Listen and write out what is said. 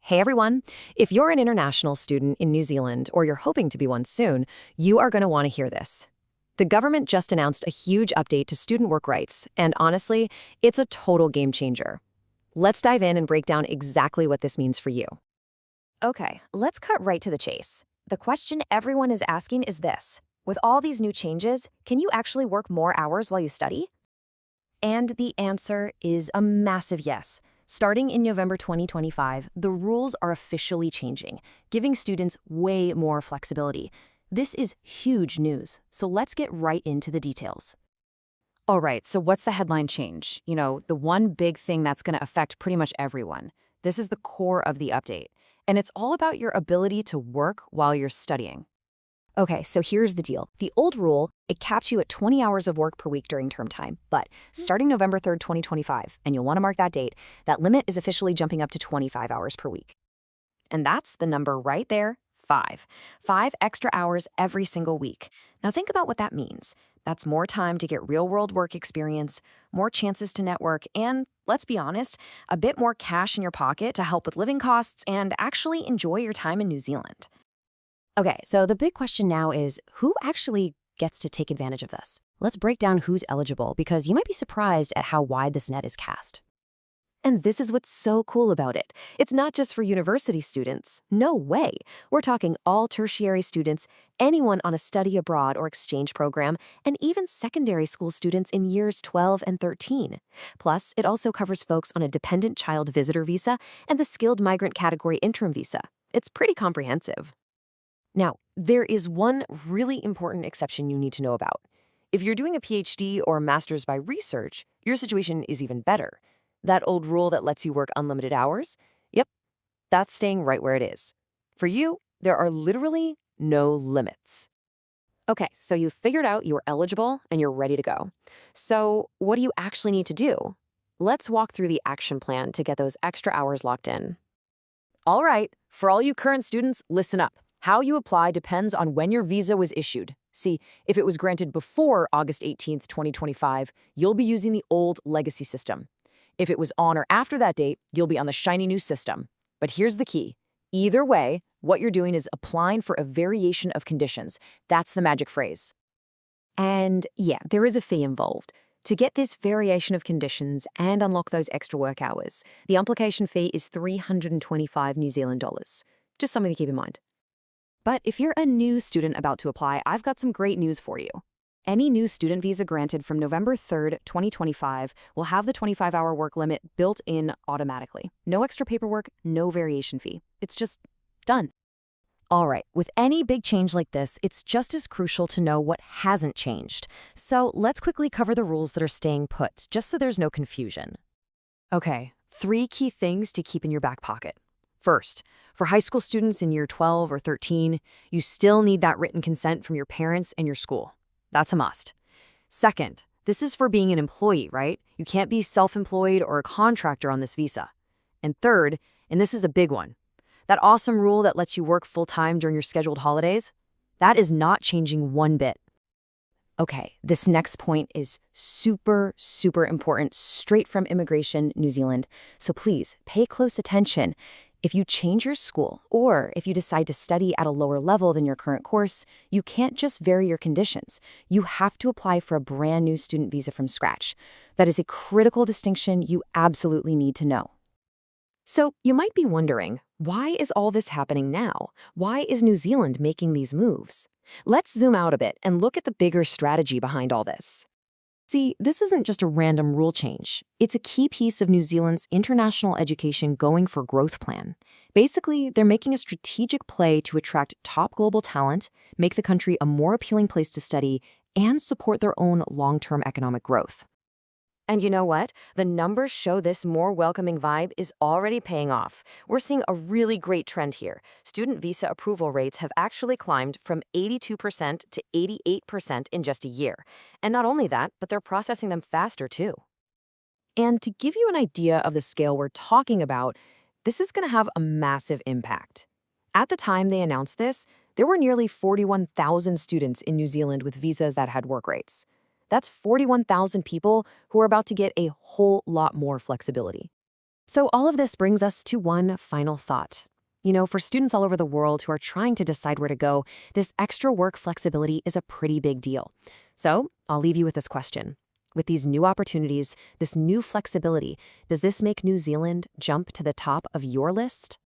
Hey everyone! If you're an international student in New Zealand or you're hoping to be one soon, you are going to want to hear this. The government just announced a huge update to student work rights, and honestly, it's a total game changer. Let's dive in and break down exactly what this means for you. Okay, let's cut right to the chase. The question everyone is asking is this: with all these new changes, can you actually work more hours while you study? And the answer is a massive yes. Starting in November 2025, the rules are officially changing, giving students way more flexibility. This is huge news, so let's get right into the details. All right, so what's the headline change? The one big thing that's going to affect pretty much everyone. This is the core of the update, and it's all about your ability to work while you're studying. Okay, so here's the deal. The old rule, it capped you at 20 hours of work per week during term time. But starting November 3rd, 2025, and you'll want to mark that date, that limit is officially jumping up to 25 hours per week. And that's the number right there, 5. 5 extra hours every single week. Now think about what that means. That's more time to get real-world work experience, more chances to network, and, let's be honest, a bit more cash in your pocket to help with living costs and actually enjoy your time in New Zealand. Okay, so the big question now is, who actually gets to take advantage of this? Let's break down who's eligible, because you might be surprised at how wide this net is cast. And this is what's so cool about it. It's not just for university students. No way. We're talking all tertiary students, anyone on a study abroad or exchange program, and even secondary school students in years 12 and 13. Plus, it also covers folks on a dependent child visitor visa and the skilled migrant category interim visa. It's pretty comprehensive. Now, there is one really important exception you need to know about. If you're doing a PhD or a master's by research, your situation is even better. That old rule that lets you work unlimited hours? Yep, that's staying right where it is. For you, there are literally no limits. Okay, so you've figured out you're eligible and you're ready to go. So what do you actually need to do? Let's walk through the action plan to get those extra hours locked in. All right, for all you current students, listen up. How you apply depends on when your visa was issued. See, if it was granted before August 18th, 2025, you'll be using the old legacy system. If it was on or after that date, you'll be on the shiny new system. But here's the key. Either way, what you're doing is applying for a variation of conditions. That's the magic phrase. And yeah, there is a fee involved. To get this variation of conditions and unlock those extra work hours, the application fee is 325 New Zealand dollars. Just something to keep in mind. But if you're a new student about to apply, I've got some great news for you. Any new student visa granted from November 3rd, 2025 will have the 25-hour work limit built in automatically. No extra paperwork, no variation fee. It's just done. All right, with any big change like this, it's just as crucial to know what hasn't changed. So let's quickly cover the rules that are staying put, just so there's no confusion. Okay, 3 key things to keep in your back pocket. First, for high school students in year 12 or 13, you still need that written consent from your parents and your school. That's a must. Second, this is for being an employee, right? You can't be self-employed or a contractor on this visa. And third, and this is a big one, that awesome rule that lets you work full-time during your scheduled holidays, that is not changing one bit. Okay, this next point is super, super important, straight from Immigration New Zealand. So please pay close attention. If you change your school, or if you decide to study at a lower level than your current course, you can't just vary your conditions. You have to apply for a brand new student visa from scratch. That is a critical distinction you absolutely need to know. So you might be wondering, why is all this happening now? Why is New Zealand making these moves? Let's zoom out a bit and look at the bigger strategy behind all this. See, this isn't just a random rule change. It's a key piece of New Zealand's international education going for growth plan. Basically, they're making a strategic play to attract top global talent, make the country a more appealing place to study, and support their own long-term economic growth. And you know what? The numbers show this more welcoming vibe is already paying off. We're seeing a really great trend here. Student visa approval rates have actually climbed from 82% to 88% in just a year. And not only that, but they're processing them faster too. And to give you an idea of the scale we're talking about, this is going to have a massive impact. At the time they announced this, there were nearly 41,000 students in New Zealand with visas that had work rates. That's 41,000 people who are about to get a whole lot more flexibility. So all of this brings us to one final thought. For students all over the world who are trying to decide where to go, this extra work flexibility is a pretty big deal. So I'll leave you with this question. With these new opportunities, this new flexibility, does this make New Zealand jump to the top of your list?